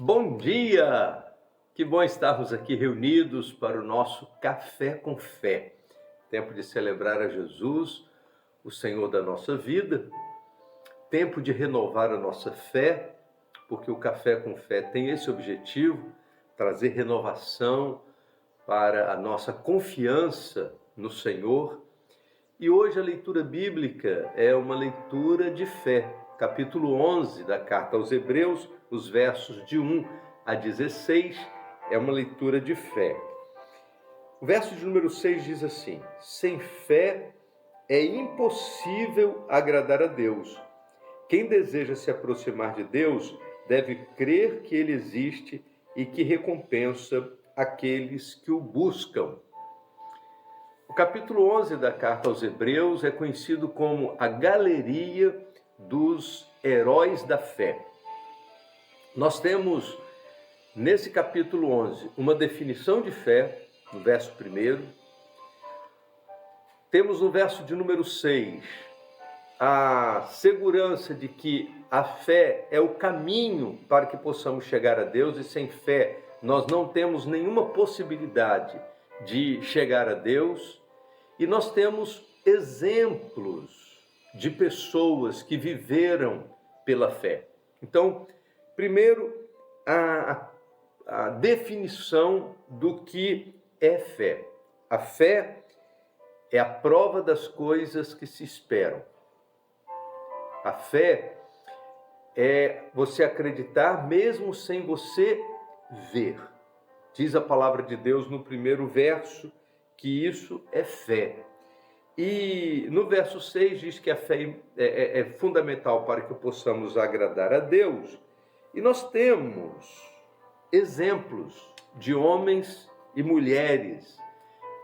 Bom dia! Que bom estarmos aqui reunidos para o nosso Café com Fé. Tempo de celebrar a Jesus, o Senhor da nossa vida. Tempo de renovar a nossa fé, porque o Café com Fé tem esse objetivo, trazer renovação para a nossa confiança no Senhor. E hoje a leitura bíblica é uma leitura de fé. Capítulo 11 da carta aos Hebreus, os versos de 1 a 16, é uma leitura de fé. O verso de número 6 diz assim: sem fé é impossível agradar a Deus. Quem deseja se aproximar de Deus deve crer que Ele existe e que recompensa aqueles que o buscam. O capítulo 11 da carta aos Hebreus é conhecido como a galeria dos heróis da fé. Nós temos nesse capítulo 11 uma definição de fé, no verso 1. Temos no verso de número 6 a segurança de que a fé é o caminho para que possamos chegar a Deus, e sem fé nós não temos nenhuma possibilidade de chegar a Deus. E nós temos exemplos de pessoas que viveram pela fé. Então, primeiro, a definição do que é fé. A fé é a prova das coisas que se esperam. A fé é você acreditar mesmo sem você ver. Diz a palavra de Deus no primeiro verso que isso é fé. E no verso 6 diz que a fé é fundamental para que possamos agradar a Deus. E nós temos exemplos de homens e mulheres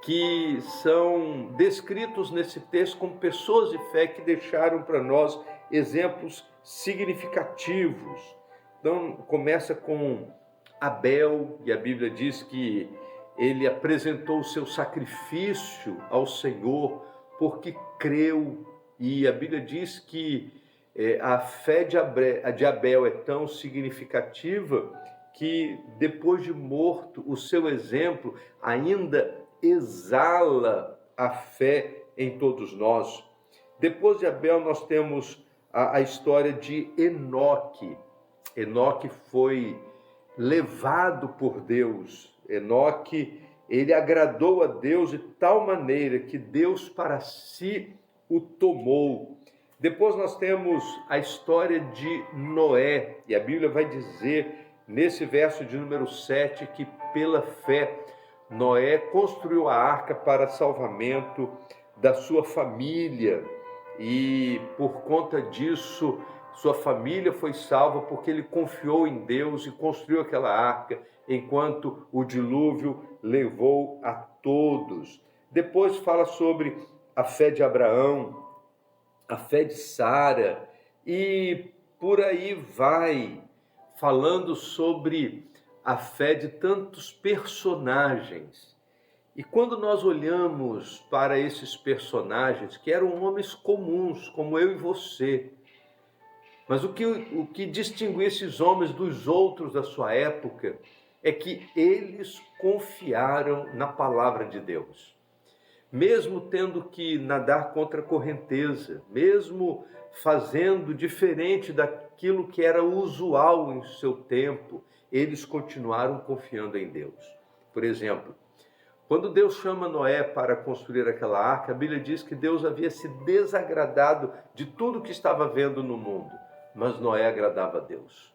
que são descritos nesse texto como pessoas de fé que deixaram para nós exemplos significativos. Então, começa com Abel, e a Bíblia diz que ele apresentou o seu sacrifício ao Senhor porque creu. E a Bíblia diz que a fé de Abel é tão significativa que depois de morto, o seu exemplo ainda exala a fé em todos nós. Depois de Abel, nós temos a história de Enoque. Enoque foi levado por Deus. Enoque, ele agradou a Deus de tal maneira que Deus para si o tomou. Depois nós temos a história de Noé, e a Bíblia vai dizer nesse verso de número 7 que pela fé Noé construiu a arca para salvamento da sua família, e por conta disso sua família foi salva porque ele confiou em Deus e construiu aquela arca, enquanto o dilúvio levou a todos. Depois fala sobre a fé de Abraão, a fé de Sara, e por aí vai, falando sobre a fé de tantos personagens. E quando nós olhamos para esses personagens, que eram homens comuns, como eu e você, mas o que distinguia esses homens dos outros da sua época é que eles confiaram na palavra de Deus. Mesmo tendo que nadar contra a correnteza, mesmo fazendo diferente daquilo que era usual em seu tempo, eles continuaram confiando em Deus. Por exemplo, quando Deus chama Noé para construir aquela arca, a Bíblia diz que Deus havia se desagradado de tudo que estava vendo no mundo, mas Noé agradava a Deus.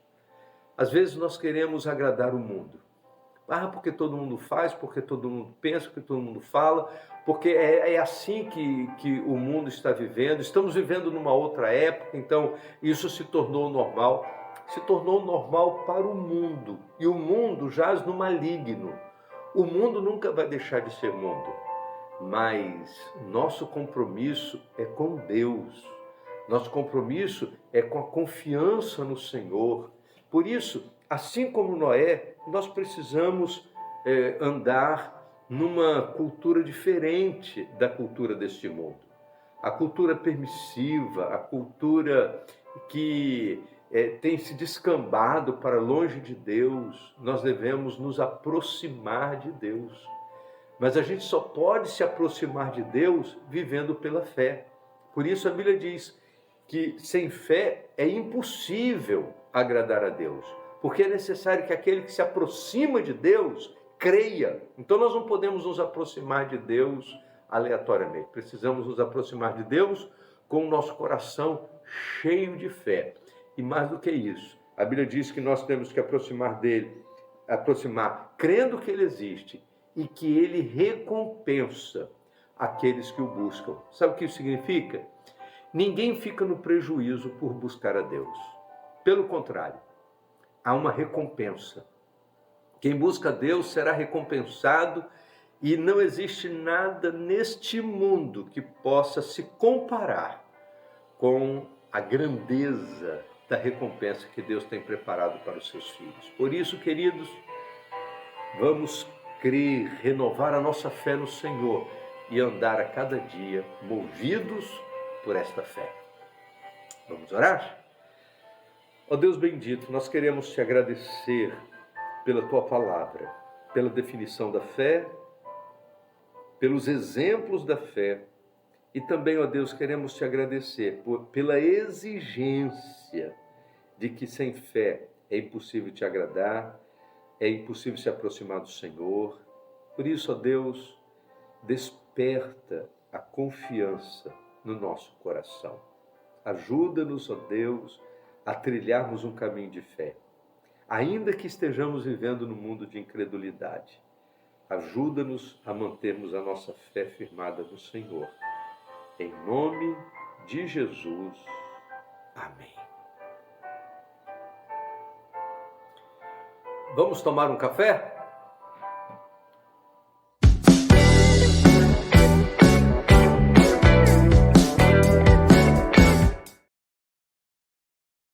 Às vezes nós queremos agradar o mundo. Porque todo mundo faz, porque todo mundo pensa, porque todo mundo fala, porque é assim que o mundo está vivendo. Estamos vivendo numa outra época, então isso se tornou normal. Se tornou normal para o mundo, e o mundo jaz no maligno. O mundo nunca vai deixar de ser mundo, mas nosso compromisso é com Deus. Nosso compromisso é com a confiança no Senhor. Por isso, assim como Noé, nós precisamos andar numa cultura diferente da cultura deste mundo. A cultura permissiva, a cultura que tem se descambado para longe de Deus, nós devemos nos aproximar de Deus. Mas a gente só pode se aproximar de Deus vivendo pela fé. Por isso a Bíblia diz que sem fé é impossível agradar a Deus, porque é necessário que aquele que se aproxima de Deus creia. Então nós não podemos nos aproximar de Deus aleatoriamente. Precisamos nos aproximar de Deus com o nosso coração cheio de fé. E mais do que isso, a Bíblia diz que nós temos que aproximar crendo que Ele existe e que Ele recompensa aqueles que o buscam. Sabe o que isso significa? Ninguém fica no prejuízo por buscar a Deus. Pelo contrário, há uma recompensa. Quem busca a Deus será recompensado e não existe nada neste mundo que possa se comparar com a grandeza da recompensa que Deus tem preparado para os seus filhos. Por isso, queridos, vamos crer, renovar a nossa fé no Senhor e andar a cada dia movidos por esta fé. Vamos orar? Ó Deus bendito, nós queremos te agradecer pela tua palavra, pela definição da fé, pelos exemplos da fé e também, ó Deus, queremos te agradecer pela exigência de que sem fé é impossível te agradar, é impossível se aproximar do Senhor. Por isso, ó Deus, desperta a confiança no nosso coração. Ajuda-nos, ó Deus, a trilharmos um caminho de fé. Ainda que estejamos vivendo num mundo de incredulidade, ajuda-nos a mantermos a nossa fé firmada no Senhor. Em nome de Jesus. Amém. Vamos tomar um café?